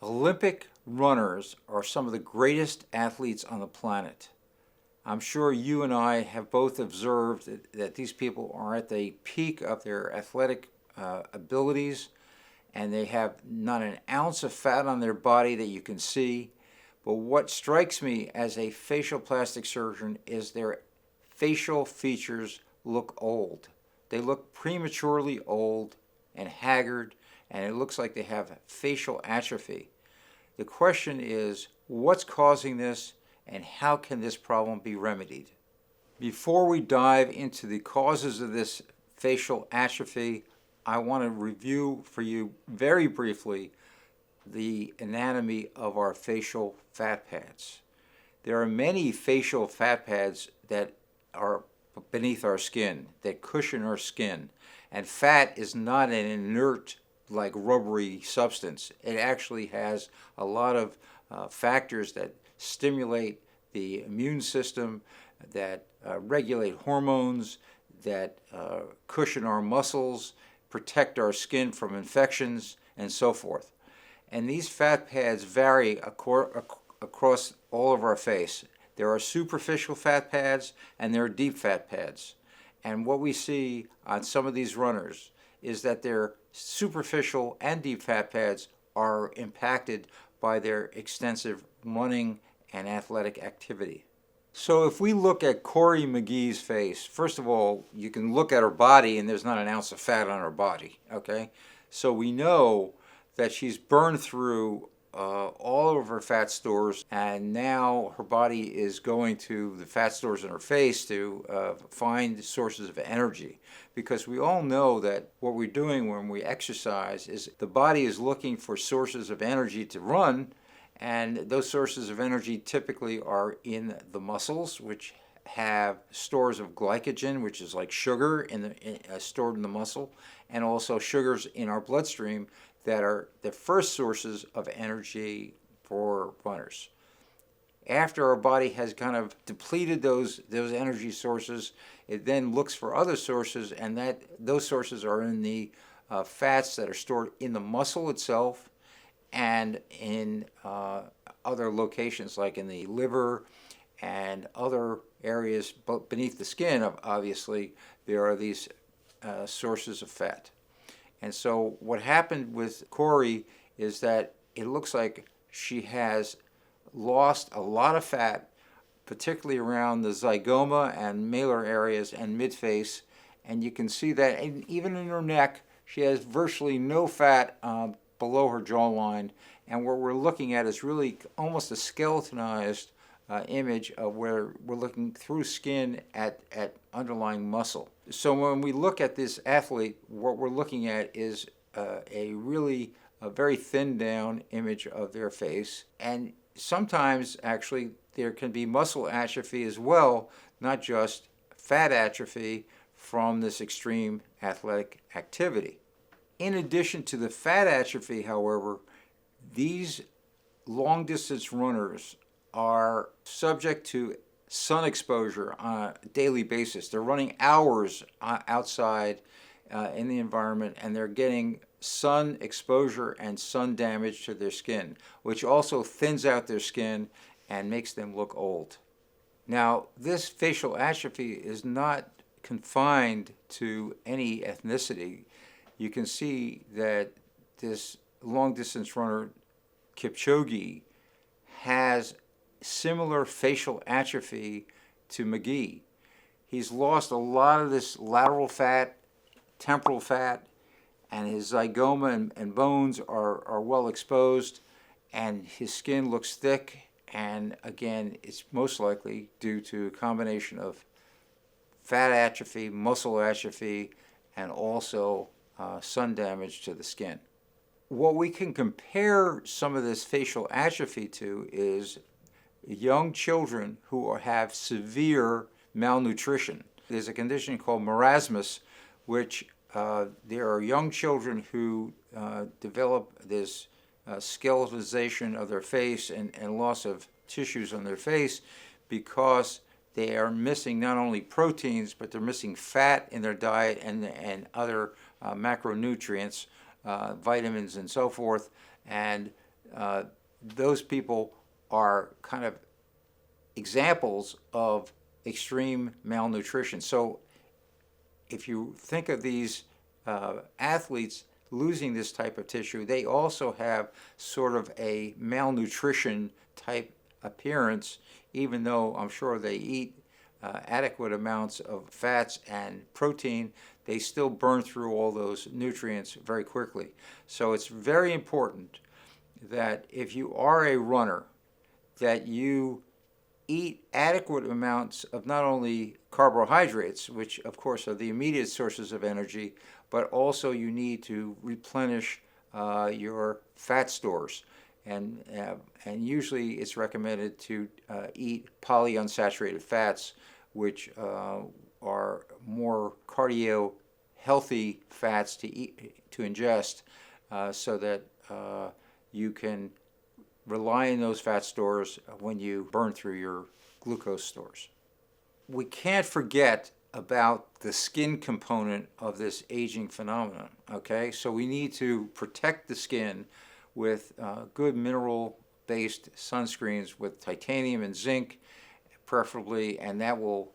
Olympic runners are some of the greatest athletes on the planet. I'm sure you and I have both observed that these people are at the peak of their athletic abilities, and they have not an ounce of fat on their body that you can see. But what strikes me as a facial plastic surgeon is their facial features look old. They look prematurely old and haggard, and it looks like they have facial atrophy. The question is, what's causing this, and how can this problem be remedied? Before we dive into the causes of this facial atrophy, I want to review for you very briefly the anatomy of our facial fat pads. There are many facial fat pads that are beneath our skin, that cushion our skin. And fat is not an inert, like rubbery substance. It actually has a lot of factors that stimulate the immune system, that regulate hormones, that cushion our muscles, protect our skin from infections, and so forth. And these fat pads vary across all of our face. There are superficial fat pads and there are deep fat pads. And what we see on some of these runners is that their superficial and deep fat pads are impacted by their extensive running and athletic activity. So if we look at Corey McGee's face, first of all, you can look at her body and there's not an ounce of fat on her body, okay? So we know that she's burned through all of her fat stores, and now her body is going to the fat stores in her face to find sources of energy. Because we all know that what we're doing when we exercise is the body is looking for sources of energy to run, and those sources of energy typically are in the muscles, which have stores of glycogen, which is like sugar stored in the muscle, and also sugars in our bloodstream that are the first sources of energy for runners. After our body has kind of depleted those energy sources, it then looks for other sources, and those sources are in the fats that are stored in the muscle itself and in other locations like in the liver and other areas beneath the skin. Obviously, there are these sources of fat. And so what happened with Corey is that it looks like she has lost a lot of fat, particularly around the zygoma and malar areas and midface. And you can see that even in her neck, she has virtually no fat below her jawline. And what we're looking at is really almost a skeletonized image of where we're looking through skin at underlying muscle. So when we look at this athlete, what we're looking at is a very thinned down image of their face. And sometimes actually there can be muscle atrophy as well, not just fat atrophy from this extreme athletic activity. In addition to the fat atrophy, however, these long distance runners are subject to sun exposure on a daily basis. They're running hours outside in the environment, and they're getting sun exposure and sun damage to their skin, which also thins out their skin and makes them look old. Now, this facial atrophy is not confined to any ethnicity. You can see that this long distance runner, Kipchoge, has similar facial atrophy to McGee. He's lost a lot of this lateral fat, temporal fat, and his zygoma and bones are well exposed, and his skin looks thick, and again, it's most likely due to a combination of fat atrophy, muscle atrophy, and also sun damage to the skin. What we can compare some of this facial atrophy to is young children who have severe malnutrition. There's a condition called marasmus, which there are young children who develop this skeletonization of their face and loss of tissues on their face because they are missing not only proteins, but they're missing fat in their diet and other macronutrients, vitamins and so forth. And uh, those people are kind of examples of extreme malnutrition. So if you think of these athletes losing this type of tissue, they also have sort of a malnutrition type appearance, even though I'm sure they eat adequate amounts of fats and protein. They still burn through all those nutrients very quickly. So it's very important that if you are a runner, that you eat adequate amounts of not only carbohydrates, which of course are the immediate sources of energy, but also you need to replenish your fat stores. And usually it's recommended to eat polyunsaturated fats, which are more cardio healthy fats to ingest, so that you can rely on those fat stores when you burn through your glucose stores. We can't forget about the skin component of this aging phenomenon, okay? So we need to protect the skin with good mineral-based sunscreens with titanium and zinc, preferably, and that will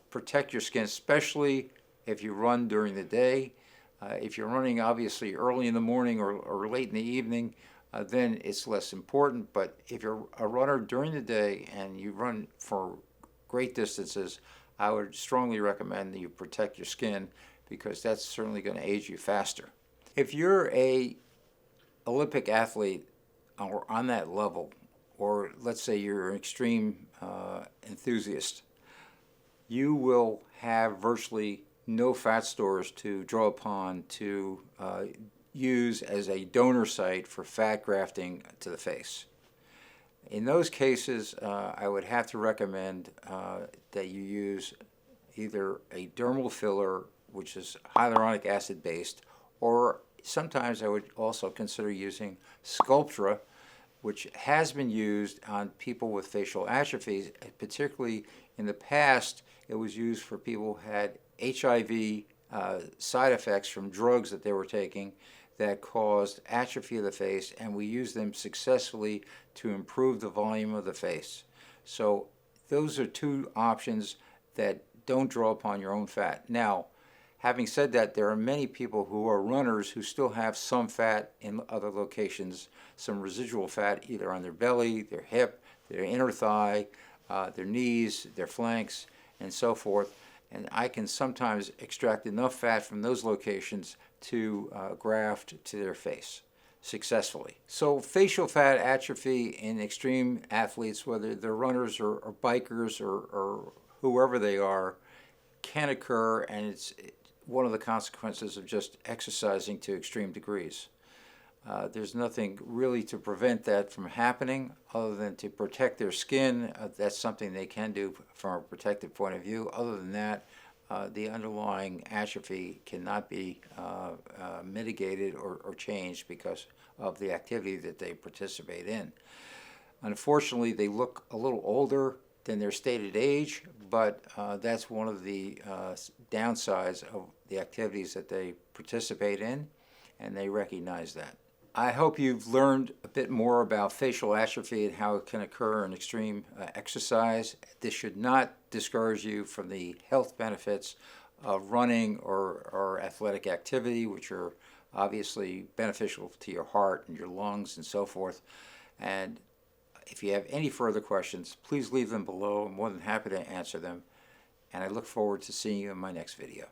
protect your skin, especially if you run during the day. If you're running obviously early in the morning or late in the evening, then it's less important. But if you're a runner during the day and you run for great distances, I would strongly recommend that you protect your skin, because that's certainly going to age you faster. If you're a Olympic athlete or on that level, or let's say you're an extreme enthusiast, you will have virtually no fat stores to draw upon to use as a donor site for fat grafting to the face. In those cases, I would have to recommend that you use either a dermal filler, which is hyaluronic acid based, or sometimes I would also consider using Sculptra, which has been used on people with facial atrophy. Particularly in the past, it was used for people who had HIV side effects from drugs that they were taking that caused atrophy of the face, and we used them successfully to improve the volume of the face. So those are two options that don't draw upon your own fat. Now, having said that, there are many people who are runners who still have some fat in other locations, some residual fat either on their belly, their hip, their inner thigh, their knees, their flanks, and so forth. And I can sometimes extract enough fat from those locations to graft to their face successfully. So facial fat atrophy in extreme athletes, whether they're runners or bikers or whoever they are, can occur, and it's one of the consequences of just exercising to extreme degrees. There's nothing really to prevent that from happening other than to protect their skin. That's something they can do from a protective point of view. Other than that, the underlying atrophy cannot be mitigated or changed because of the activity that they participate in. Unfortunately, they look a little older than their stated age, but that's one of the downsides of the activities that they participate in, and they recognize that. I hope you've learned a bit more about facial atrophy and how it can occur in extreme exercise. This should not discourage you from the health benefits of running or athletic activity, which are obviously beneficial to your heart and your lungs and so forth. And if you have any further questions, please leave them below. I'm more than happy to answer them. And I look forward to seeing you in my next video.